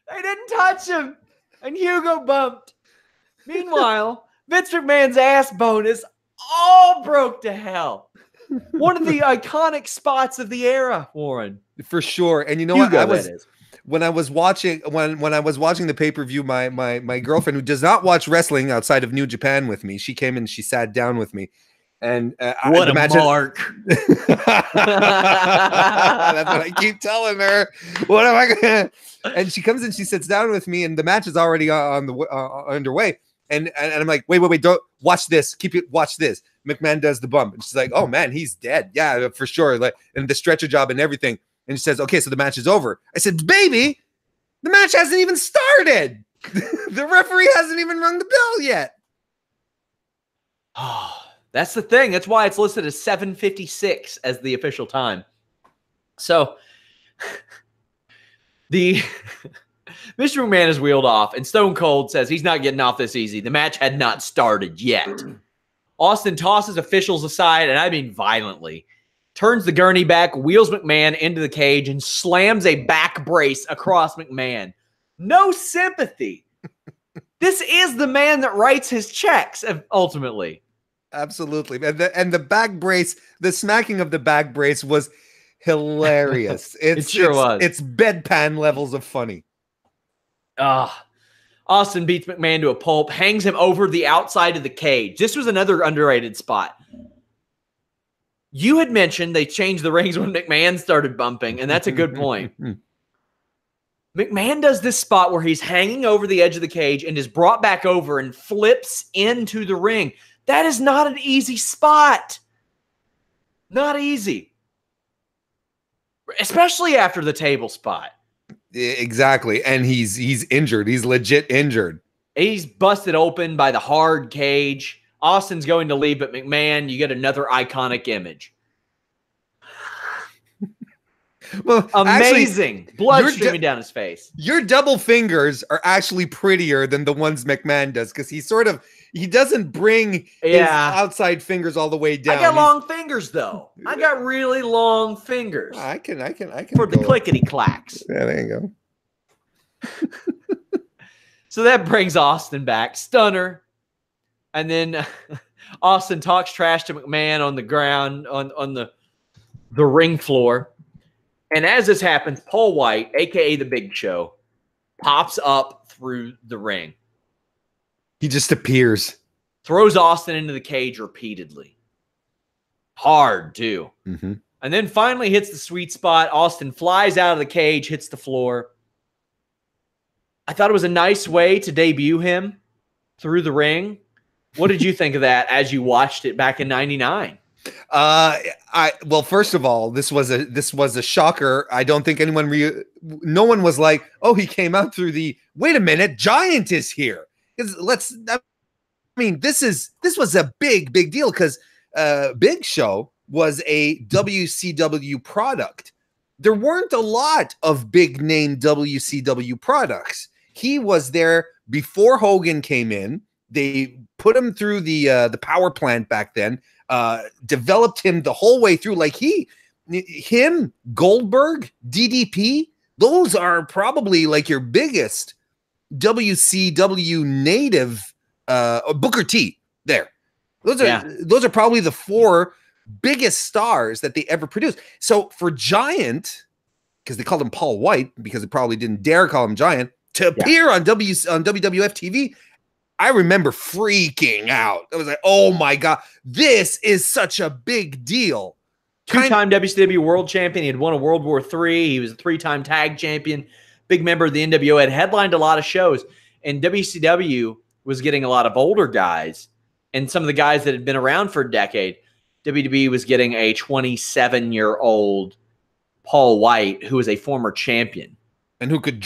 They didn't touch him. And Hugo bumped. Meanwhile, Vince McMahon's ass bone is all broke to hell. One of the iconic spots of the era, Warren. For sure. And you know Hugo, what? When I was watching the pay-per-view, my girlfriend, who does not watch wrestling outside of New Japan with me, she came and she sat down with me. And what a mark. That's what I keep telling her. What am I gonna? And she comes and she sits down with me, and the match is already underway. And I'm like, wait, don't watch this. Watch this. McMahon does the bump, and she's like, oh man, he's dead. Yeah, for sure. Like, and the stretcher job and everything. And she says, okay, so the match is over. I said, baby, the match hasn't even started. The referee hasn't even rung the bell yet. Oh. That's the thing. That's why it's listed as 7:56 as the official time. So Mr. McMahon is wheeled off, and Stone Cold says he's not getting off this easy. The match had not started yet. Austin tosses officials aside, and I mean violently, turns the gurney back, wheels McMahon into the cage, and slams a back brace across McMahon. No sympathy. This is the man that writes his checks, ultimately. Absolutely. And the back brace, the smacking of the back brace was hilarious. It sure was. It's bedpan levels of funny. Austin beats McMahon to a pulp, hangs him over the outside of the cage. This was another underrated spot. You had mentioned they changed the rings when McMahon started bumping, and that's a good point. McMahon does this spot where he's hanging over the edge of the cage and is brought back over and flips into the ring. That is not an easy spot. Not easy. Especially after the table spot. Exactly. And he's injured. He's legit injured. He's busted open by the hard cage. Austin's going to leave, but McMahon, you get another iconic image. Well, amazing. Actually, blood streaming down his face. Your double fingers are actually prettier than the ones McMahon does, because he doesn't bring his outside fingers all the way down. I got long fingers though. I got really long fingers. I can for the clickety clacks. Yeah, there you go. So that brings Austin back, stunner, and then Austin talks trash to McMahon on the ground on the ring floor. And as this happens, Paul White, a.k.a. The Big Show, pops up through the ring. He just appears. Throws Austin into the cage repeatedly. Hard, too. Mm-hmm. And then finally hits the sweet spot. Austin flies out of the cage, hits the floor. I thought it was a nice way to debut him through the ring. What did you think of that as you watched it back in '99? Well, first of all, this was a shocker. I don't think no one was like, oh, he came out through the, wait a minute, Giant is here. This was a big deal, because Big Show was a WCW product. There weren't a lot of big name WCW products. He was there before Hogan came in. They put him through the power plant back then. Developed him the whole way through. Like him, Goldberg, DDP, those are probably like your biggest WCW native. Booker T there. Those are probably the 4 biggest stars that they ever produced. So for Giant, because they called him Paul White, because they probably didn't dare call him Giant, to appear on WWF TV, I remember freaking out. I was like, oh my God, this is such a big deal. 2-time WCW world champion. He had won a World War III. He was a 3-time tag champion. Big member of the NWO. Had headlined a lot of shows. And WCW was getting a lot of older guys. And some of the guys that had been around for a decade, WWE was getting a 27-year-old Paul White, who was a former champion. And who could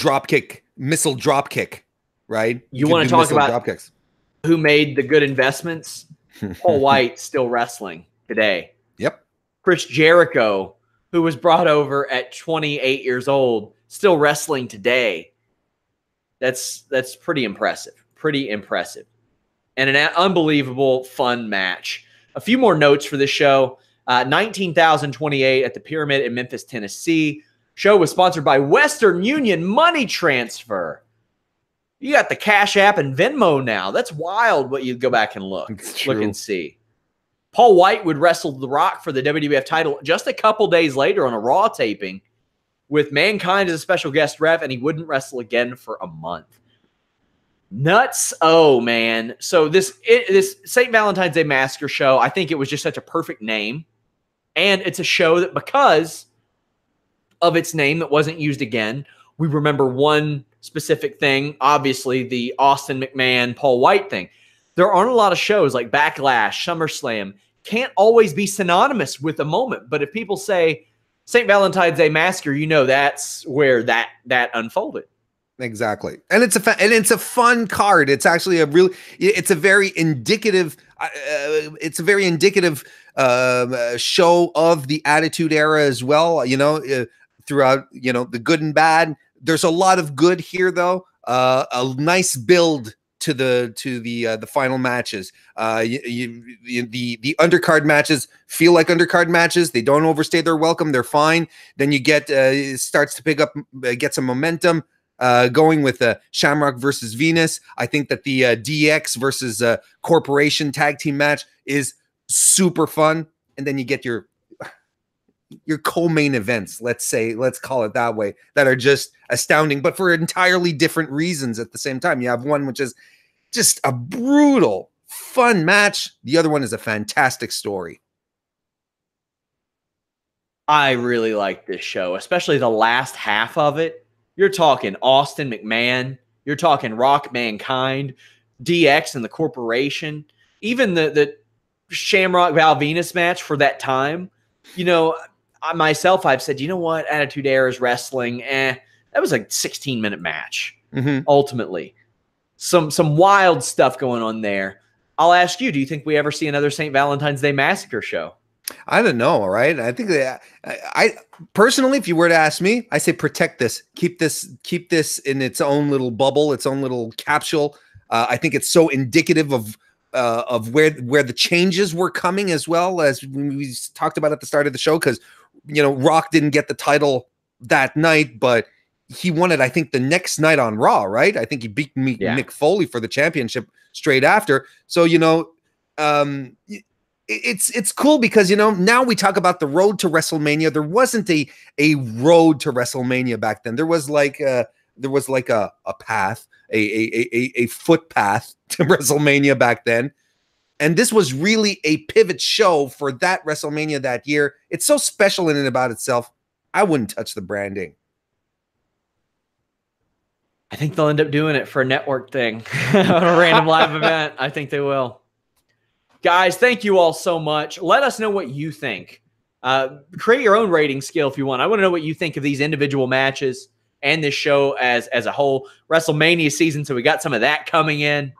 missile drop kick. Right? You want to talk about who made the good investments? Paul White still wrestling today. Yep. Chris Jericho, who was brought over at 28 years old, still wrestling today. That's pretty impressive. Pretty impressive. And an unbelievable fun match. A few more notes for this show. 19,028 at the Pyramid in Memphis, Tennessee. Show was sponsored by Western Union Money Transfer. You got the Cash App and Venmo now. That's wild what you go back and look and see. Paul White would wrestle The Rock for the WWF title just a couple days later on a Raw taping with Mankind as a special guest ref, and he wouldn't wrestle again for a month. Nuts. Oh, man. So this St. Valentine's Day Massacre show, I think it was just such a perfect name. And it's a show that, because of its name that wasn't used again, we remember one specific thing, obviously the Austin McMahon, Paul White thing. There aren't a lot of shows like Backlash, SummerSlam, can't always be synonymous with a moment. But if people say St. Valentine's Day Massacre, you know that's where that unfolded. Exactly. And it's a fun card. It's actually it's a very indicative show of the Attitude Era as well, throughout, the good and bad. There's a lot of good here, though. A nice build to the final matches. The undercard matches feel like undercard matches. They don't overstay their welcome. They're fine. Then you get it starts to pick up, get some momentum. Going with Shamrock versus Venus. I think that the DX versus Corporation tag team match is super fun. And then you get your co-main events, let's call it that way, that are just astounding, but for entirely different reasons at the same time. You have one which is just a brutal, fun match. The other one is a fantastic story. I really like this show, especially the last half of it. You're talking Austin McMahon. You're talking Rock Mankind, DX and the Corporation, even the Shamrock Val Venus match for that time. You know, myself, I've said, you know what? Attitude Era's wrestling, that was a 16-minute match, ultimately. Some wild stuff going on there. I'll ask you, do you think we ever see another St. Valentine's Day Massacre show? I don't know, right? I think that I personally, if you were to ask me, I say protect this, keep this in its own little bubble, its own little capsule. I think it's so indicative of where the changes were coming, as well as we talked about at the start of the show. Because Rock didn't get the title that night, but he won it, I think, the next night on Raw, right? I think he beat Mick Foley for the championship straight after. So it's cool because now we talk about the road to WrestleMania. There wasn't a road to WrestleMania back then. There was like a path, a footpath to WrestleMania back then. And this was really a pivot show for that WrestleMania that year. It's so special in and about itself. I wouldn't touch the branding. I think they'll end up doing it for a network thing on a random live event. I think they will. Guys, thank you all so much. Let us know what you think. Create your own rating scale if you want. I want to know what you think of these individual matches and this show as a whole. WrestleMania season, so we got some of that coming in.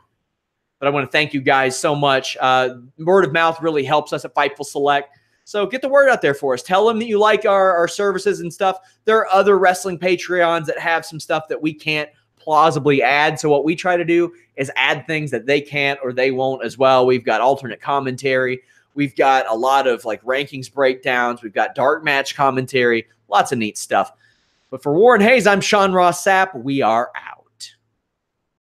But I want to thank you guys so much. Word of mouth really helps us at Fightful Select. So get the word out there for us. Tell them that you like our services and stuff. There are other wrestling Patreons that have some stuff that we can't plausibly add. So what we try to do is add things that they can't or they won't as well. We've got alternate commentary. We've got a lot of rankings breakdowns. We've got dark match commentary. Lots of neat stuff. But for Warren Hayes, I'm Sean Ross Sapp. We are out.